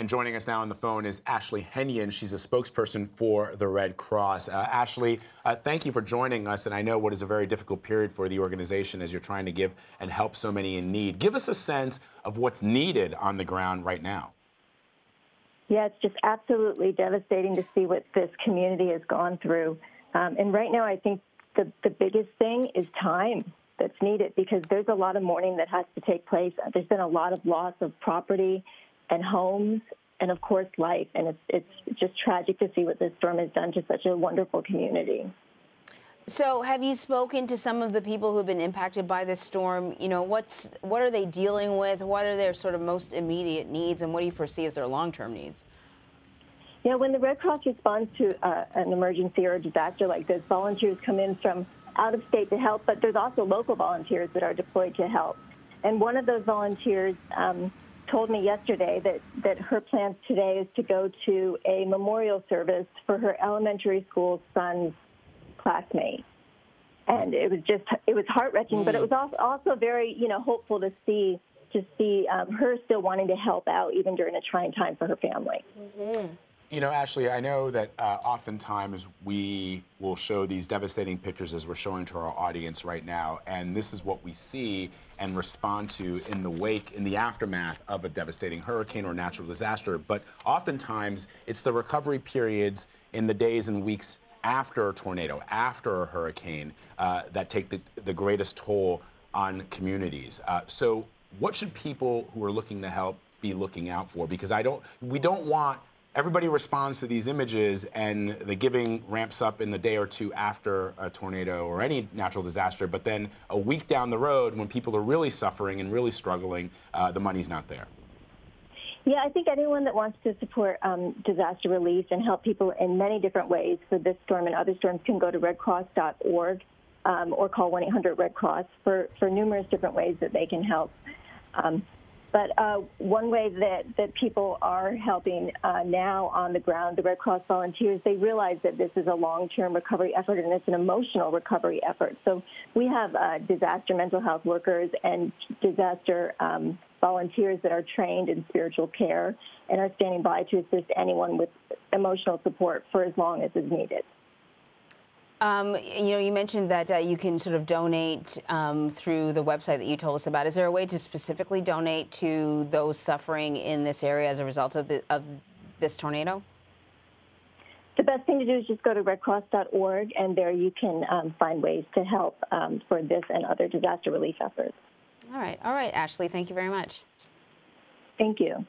And joining us now on the phone is Ashley Henyan. She's a spokesperson for the Red Cross. Ashley, thank you for joining us. And I know what is a very difficult period for the organization as you're trying to give and help so many in need. Give us a sense of what's needed on the ground right now. Yeah, it's just absolutely devastating to see what this community has gone through. And right now, I think the biggest thing is time that's needed, because there's a lot of mourning that has to take place. There's been a lot of loss of property and homes and, of course, life. And it's just tragic to see what this storm has done to such a wonderful community. So have you spoken to some of the people who've been impacted by this storm? You know, what are they dealing with? What are their sort of most immediate needs, and what do you foresee as their long-term needs? Yeah, when the Red Cross responds to an emergency or a disaster like this, volunteers come in from out of state to help, but there's also local volunteers that are deployed to help. And one of those volunteers told me yesterday that her plans today is to go to a memorial service for her elementary school son's classmate. And it was heart-wrenching, but it was also very, hopeful to see her still wanting to help out even during a trying time for her family. Mm-hmm. You know, Ashley, I know that oftentimes we will show these devastating pictures as we're showing to our audience right now, and this is what we see and respond to in the aftermath of a devastating hurricane or natural disaster. But oftentimes, it's the recovery periods in the days and weeks after a tornado, after a hurricane, that take the greatest toll on communities. So what should people who are looking to help be looking out for? Because we don't want everybody responds to these images and the giving ramps up in the day or two after a tornado or any natural disaster, but then a week down the road when people are really suffering and really struggling, the money's not there. Yeah, I think anyone that wants to support disaster relief and help people in many different ways for this storm and other storms can go to redcross.org or call 1-800-RED-CROSS for numerous different ways that they can help. But one way that people are helping now on the ground, the Red Cross volunteers, they realize that this is a long-term recovery effort and it's an emotional recovery effort. So we have disaster mental health workers and disaster volunteers that are trained in spiritual care and are standing by to assist anyone with emotional support for as long as is needed. You mentioned that you can sort of donate through the website that you told us about. Is there a way to specifically donate to those suffering in this area as a result of this tornado? The best thing to do is just go to redcross.org, and there you can find ways to help for this and other disaster relief efforts. All right, Ashley, thank you very much. Thank you.